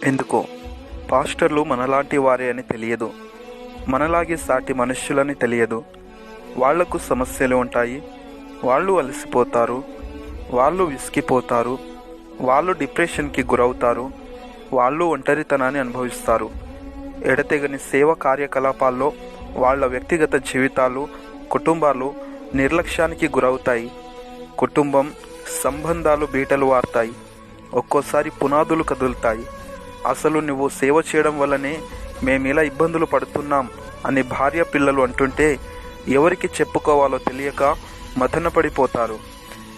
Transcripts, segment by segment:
ఎందుకో పాస్టర్లు మనలాంటి వారే అని తెలియదు, మనలాగే సాటి మనుష్యులని తెలియదు. వాళ్లకు సమస్యలు ఉంటాయి, వాళ్ళు అలసిపోతారు, వాళ్ళు విసిగిపోతారు, వాళ్ళు డిప్రెషన్కి గురవుతారు, వాళ్ళు ఒంటరితనాన్ని అనుభవిస్తారు. ఎడతెగని సేవ కార్యకలాపాల్లో వాళ్ళ వ్యక్తిగత జీవితాలు, కుటుంబాలు నిర్లక్ష్యానికి గురవుతాయి. కుటుంబం సంబంధాలు బీటలు వారుతాయి, ఒక్కోసారి పునాదులు కదులుతాయి. అసలు నువ్వు సేవ చేయడం వల్లనే మేమిలా ఇబ్బందులు పడుతున్నాం అని భార్య పిల్లలు అంటుంటే ఎవరికి చెప్పుకోవాలో తెలియక మదనపడిపోతారు.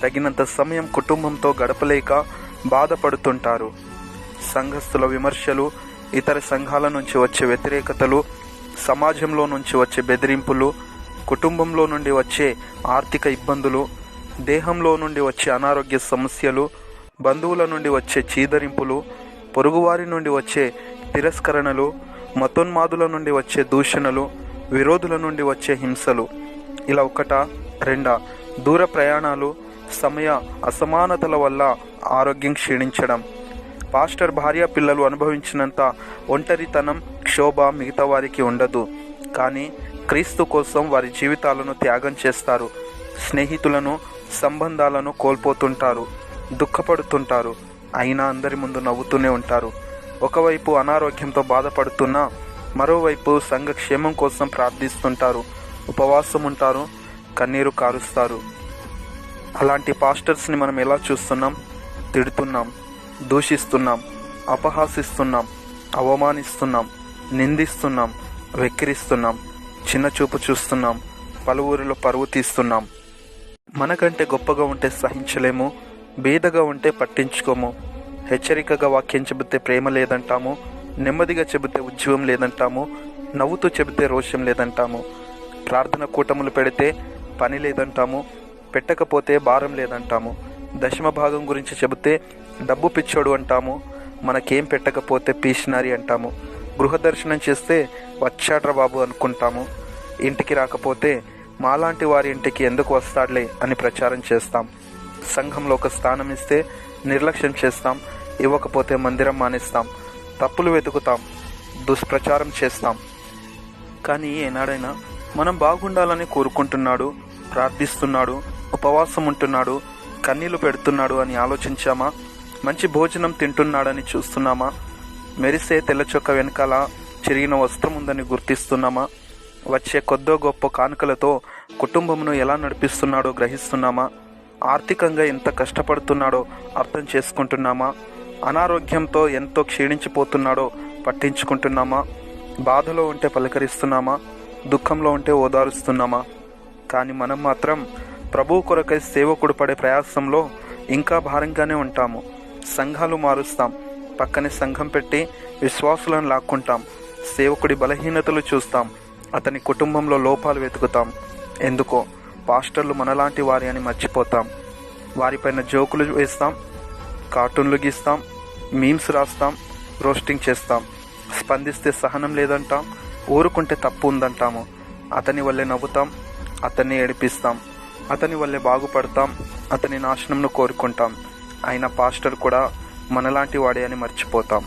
తగినంత సమయం కుటుంబంతో గడపలేక బాధపడుతుంటారు. సంఘస్థుల విమర్శలు, ఇతర సంఘాల నుంచి వచ్చే వ్యతిరేకతలు, సమాజంలో నుంచి వచ్చే బెదిరింపులు, కుటుంబంలో నుండి వచ్చే ఆర్థిక ఇబ్బందులు, దేహంలో నుండి వచ్చే అనారోగ్య సమస్యలు, బంధువుల నుండి వచ్చే చీదరింపులు, పొరుగువారి నుండి వచ్చే తిరస్కరణలు, మతోన్మాదుల నుండి వచ్చే దూషణలు, విరోధుల నుండి వచ్చే హింసలు, ఇలా ఒకటా రెండా దూర ప్రయాణాలు, సమయ అసమానతల వల్ల ఆరోగ్యం క్షీణించడం. పాస్టర్ భార్య పిల్లలు అనుభవించినంత ఒంటరితనం, క్షోభ మిగతా వారికి ఉండదు. కానీ క్రీస్తు కోసం వారి జీవితాలను త్యాగం చేస్తారు. స్నేహితులను, సంబంధాలను కోల్పోతుంటారు, దుఃఖపడుతుంటారు. అయినా అందరి ముందు నవ్వుతూనే ఉంటారు. ఒకవైపు అనారోగ్యంతో బాధపడుతున్నా మరోవైపు సంఘ క్షేమం కోసం ప్రార్థిస్తుంటారు, ఉపవాసం ఉంటారు, కన్నీరు కారుస్తారు. అలాంటి పాస్టర్స్ని మనం ఎలా చూస్తున్నాం? తిడుతున్నాం, దూషిస్తున్నాం, అపహాసిస్తున్నాం, అవమానిస్తున్నాం, నిందిస్తున్నాం, వెక్కిరిస్తున్నాం, చిన్నచూపు చూస్తున్నాం, పలువురిలో పరువు తీస్తున్నాం. మనకంటే గొప్పగా ఉంటే సహించలేము, బీదగా ఉంటే పట్టించుకోము. హెచ్చరికగా వాక్యం చెబితే ప్రేమ లేదంటాము, నెమ్మదిగా చెబితే ఉద్యోగం లేదంటాము, నవ్వుతూ చెబితే రోషం లేదంటాము. ప్రార్థన కూటములు పెడితే పని లేదంటాము, పెట్టకపోతే భారం లేదంటాము. దశమ భాగం గురించి చెబితే డబ్బు పిచ్చోడు అంటాము, మనకేం పెట్టకపోతే పీషనరీ అంటాము. గృహ దర్శనం చేస్తే వచ్చాడ్రా బాబు అనుకుంటాము. ఇంటికి రాకపోతే మాలాంటి వారి ఇంటికి ఎందుకు వస్తాడులే అని ప్రచారం చేస్తాం. సంఘంలో ఒక స్థానం ఇస్తే నిర్లక్ష్యం చేస్తాం, ఇవ్వకపోతే మందిరం మానేస్తాం, తప్పులు వెతుకుతాం, దుష్ప్రచారం చేస్తాం. కానీ ఏనాడైనా మనం బాగుండాలని కోరుకుంటున్నాడు, ప్రార్థిస్తున్నాడు, ఉపవాసం ఉంటున్నాడు, కన్నీళ్లు పెడుతున్నాడు అని ఆలోచించామా? మంచి భోజనం తింటున్నాడని చూస్తున్నామా? మెరిసే తెల్లచొక్క వెనకాల చిరిగిన వస్త్రం ఉందని గుర్తిస్తున్నామా? వచ్చే కొద్దో గొప్ప కానుకలతో కుటుంబమును ఎలా నడిపిస్తున్నాడో గ్రహిస్తున్నామా? ఆర్థికంగా ఎంత కష్టపడుతున్నాడో అర్థం చేసుకుంటున్నామా? అనారోగ్యంతో ఎంతో క్షీణించిపోతున్నాడో పట్టించుకుంటున్నామా? బాధలో ఉంటే పలకరిస్తున్నామా? దుఃఖంలో ఉంటే ఓదారుస్తున్నామా? కానీ మనం మాత్రం ప్రభువు కొరకై సేవకుడు పడే ప్రయాసంలో ఇంకా భారంగానే ఉంటాము. సంఘాలు మారుస్తాం, పక్కనే సంఘం పెట్టి విశ్వాసులను లాక్కుంటాం. సేవకుడి బలహీనతలు చూస్తాం, అతని కుటుంబంలో లోపాలు వెతుకుతాం. ఎందుకో పాస్టర్లు మనలాంటి వారి అని మర్చిపోతాం. వారిపైన జోకులు వేస్తాం, కార్టూన్లు గీస్తాం, మీమ్స్ రాస్తాం, రోస్టింగ్ చేస్తాం. స్పందిస్తే సహనం లేదంటాం, ఊరుకుంటే తప్పు ఉందంటాము. అతని వల్లే నవ్వుతాం, అతన్ని ఏడిపిస్తాం, అతని వల్లే బాగుపడతాం, అతని నాశనంను కోరుకుంటాం. అయినా పాస్టర్ కూడా మనలాంటి వాడే అని మర్చిపోతాం.